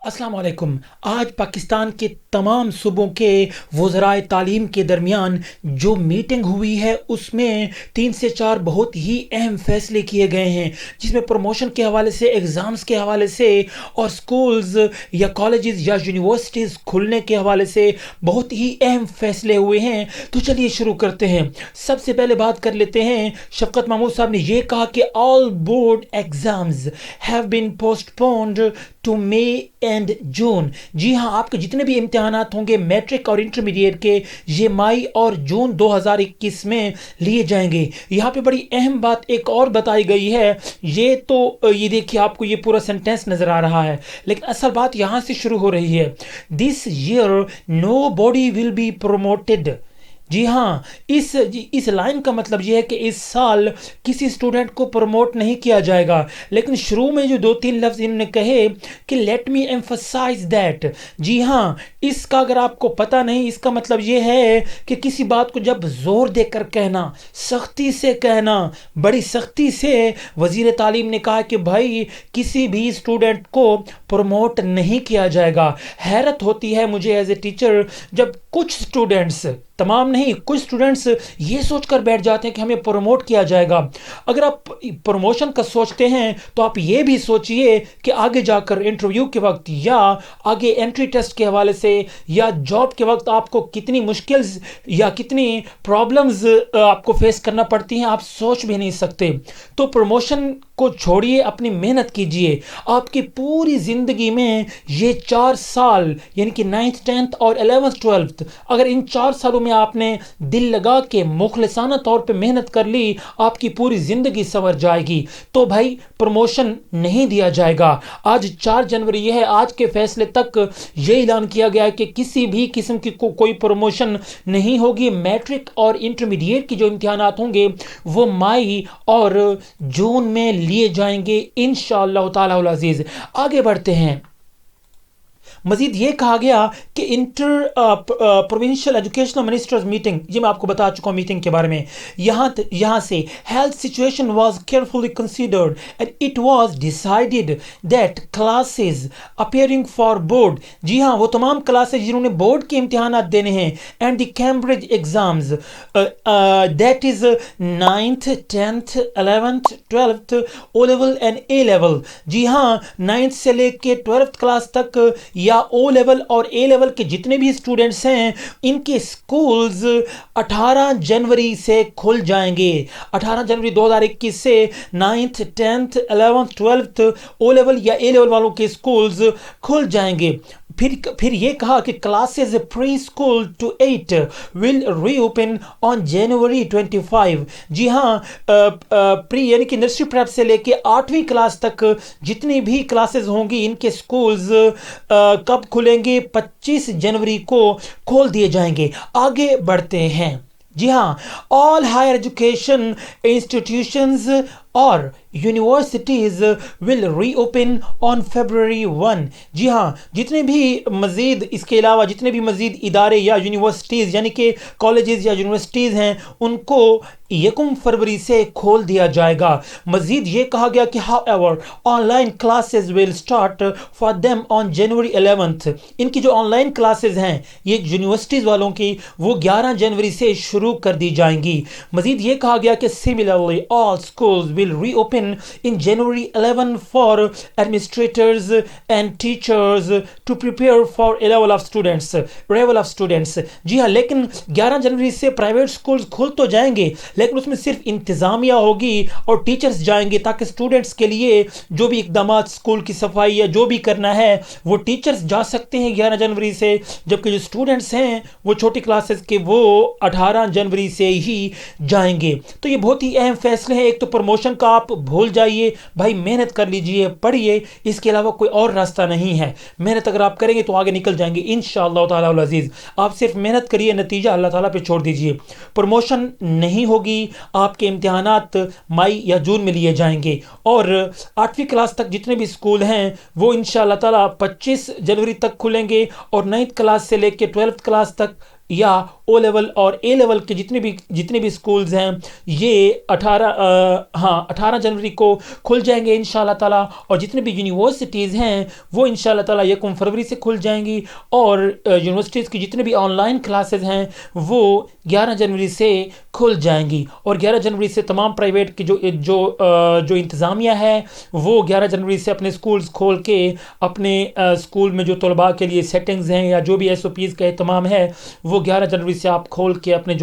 السلام علیکم۔ آج پاکستان کے تمام صوبوں کے وزرائے تعلیم کے درمیان جو میٹنگ ہوئی ہے اس میں 3 سے 4 بہت ہی اہم فیصلے کیے گئے ہیں، جس میں پروموشن کے حوالے سے، ایگزامز کے حوالے سے اور سکولز یا کالجز یا یونیورسٹیز کھلنے کے حوالے سے بہت ہی اہم فیصلے ہوئے ہیں۔ تو چلیے شروع کرتے ہیں۔ سب سے پہلے بات کر لیتے ہیں، شفقت محمود صاحب نے یہ کہا کہ all board exams have been postponed to May and June. جی ہاں، آپ کے جتنے بھی امتحانات ہوں گے میٹرک اور انٹرمیڈیٹ کے، یہ مئی اور جون 2021 میں لیے جائیں گے۔ یہاں پہ بڑی اہم بات ایک اور بتائی گئی ہے، یہ دیکھیے آپ کو یہ پورا سینٹینس نظر آ رہا ہے، لیکن اصل بات یہاں سے شروع ہو رہی ہے۔ This year nobody will be promoted. جی ہاں، اس لائن کا مطلب یہ ہے کہ اس سال کسی اسٹوڈنٹ کو پروموٹ نہیں کیا جائے گا، لیکن شروع میں جو 2-3 لفظ انہوں نے کہے کہ لیٹ می ایمفسائز دیٹ۔ جی ہاں، اس کا اگر آپ کو پتہ نہیں، اس کا مطلب یہ ہے کہ کسی بات کو جب زور دے کر کہنا، سختی سے کہنا، بڑی سختی سے وزیر تعلیم نے کہا کہ بھائی کسی بھی اسٹوڈنٹ کو پروموٹ نہیں کیا جائے گا۔ حیرت ہوتی ہے مجھے ایز اے ٹیچر جب کچھ اسٹوڈنٹس، تمام نہیں، کچھ اسٹوڈنٹس یہ سوچ کر بیٹھ جاتے ہیں کہ ہمیں پروموٹ کیا جائے گا۔ اگر آپ پروموشن کا سوچتے ہیں تو آپ یہ بھی سوچئے کہ آگے جا کر انٹرویو کے وقت یا آگے انٹری ٹیسٹ کے حوالے سے یا جاب کے وقت آپ کو کتنی مشکلز یا کتنی پرابلمز آپ کو فیس کرنا پڑتی ہیں، آپ سوچ بھی نہیں سکتے۔ تو پروموشن کو چھوڑیے، اپنی محنت کیجئے۔ آپ کی پوری زندگی میں یہ 4 سال یعنی کہ 9th 10th اور 11th 12th، اگر ان 4 سالوں میں آپ نے دل لگا کے مخلصانہ طور پہ محنت کر لی، آپ کی پوری زندگی سنور جائے گی۔ تو بھائی پروموشن نہیں دیا جائے گا۔ آج 4 جنوری یہ ہے، آج کے فیصلے تک یہ اعلان کیا گیا ہے کہ کسی بھی قسم کی کوئی پروموشن نہیں ہوگی۔ میٹرک اور انٹرمیڈیٹ کی جو امتحانات ہوں گے وہ مئی اور جون میں لیے جائیں گے انشاءاللہ تعالی العزیز۔ آگے بڑھتے ہیں۔ مزید یہ کہا گیا کہ inter provincial educational ministers meeting, یہ میں آپ کو بتا چکا ہوں میٹنگ کے بارے میں، یہاں سے health situation was carefully considered and it was decided that classes appearing for board, جی ہاں وہ تمام کلاسز جنہوں نے بورڈ کے امتحانات دینے ہیں، and the Cambridge exams that is 9th 10th 11th 12th O level and A level, جی ہاں 9th سے لے کے 12th کلاس تک یا او لیول اور اے لیول کے جتنے بھی اسٹوڈنٹس ہیں ان کے سکولز 18 جنوری سے کھل جائیں گے۔ 18 جنوری 2021 سے 9th 10th 11th 12th O level یا اے لیول والوں کے سکولز کھل جائیں گے۔ پھر یہ کہا کہ classes preschool to 8 will reopen on January 25، جی ہاں پری یعنی کہ نرسری پریپ سے لے کے 8ویں کلاس تک جتنی بھی کلاسز ہوں گی ان کے سکولز کب کھلیں گے؟ 25 جنوری کو کھول دیے جائیں گے۔ آگے بڑھتے ہیں۔ جی ہاں، آل ہائر ایجوکیشن انسٹیٹیوشنز اور یونیورسٹیز ول ری اوپن آن فیبروری 1، جی ہاں جتنے بھی مزید اس کے علاوہ جتنے بھی مزید ادارے یا یونیورسٹیز یعنی کہ کالجز یا یونیورسٹیز ہیں ان کو 1 فروری سے کھول دیا جائے گا۔ مزید یہ کہا گیا کہ however online classes will start for them on January 11، ان کی جو آن لائن کلاسز ہیں یہ یونیورسٹیز والوں کی وہ 11 جنوری سے شروع کر دی جائیں گی۔ مزید یہ کہا گیا کہ similarly all schools will reopen in January 11 for administrators and teachers to prepare for level of students۔ جی ہاں، لیکن 11 جنوری سے پرائیویٹ سکولز کھل تو جائیں گے لیکن اس میں صرف انتظامیہ ہوگی اور ٹیچرز جائیں گے تاکہ اسٹوڈنٹس کے لیے جو بھی اقدامات اسکول کی صفائی یا جو بھی کرنا ہے وہ ٹیچرز جا سکتے ہیں 11 جنوری سے، جبکہ جو اسٹوڈنٹس ہیں وہ چھوٹی کلاسز کے وہ 18 جنوری سے ہی جائیں گے۔ تو یہ بہت ہی اہم فیصلے ہیں۔ ایک تو پروموشن کا آپ بھول جائیے، بھائی محنت کر لیجئے، پڑھیے، اس کے علاوہ کوئی اور راستہ نہیں ہے۔ محنت اگر آپ کریں گے تو آگے نکل جائیں گے انشاءاللہ تعالی العزیز۔ آپ صرف محنت کریے، نتیجہ اللہ تعالیٰ پہ چھوڑ دیجئے۔ پروموشن نہیں ہوگی، آپ کے امتحانات مئی یا جون میں لیے جائیں گے، اور 8ویں کلاس تک جتنے بھی اسکول ہیں وہ انشاءاللہ تعالیٰ 25 جنوری تک کھلیں گے، اور 9th کلاس سے لے کے 12th کلاس تک یا او لیول اور اے لیول کے جتنے بھی اسکولز ہیں یہ 18 جنوری کو کھل جائیں گے انشاءاللہ تعالیٰ، اور جتنے بھی یونیورسٹیز ہیں وہ انشاءاللہ تعالیٰ 1 فروری سے کھل جائیں گی، اور یونیورسٹیز کی جتنے بھی آن لائن کلاسز ہیں وہ 11 جنوری سے کھل جائیں گی، اور 11 جنوری سے تمام پرائیویٹ کی جو انتظامیہ ہے وہ 11 جنوری سے اپنے اسکولز کھول کے اپنے اسکول میں جو طلباء کے لیے سیٹنگز ہیں یا جو بھی ایس او پیز کا اہتمام ہے وہ 11 جنوری سے آپ کھول کے اپنے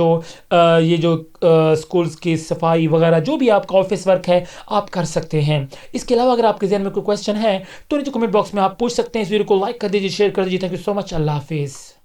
یہ جو اسکولز کی صفائی وغیرہ جو بھی آپ کا آفس ورک ہے آپ کر سکتے ہیں۔ اس کے علاوہ اگر آپ کے ذہن میں کوئی کویسچن ہے تو نیچے کمنٹ باکس میں آپ پوچھ سکتے ہیں۔ اس ویڈیو کو لائک کر دیجیے، شیئر کر دیجیے۔ تھینک یو سو مچ، اللہ حافظ۔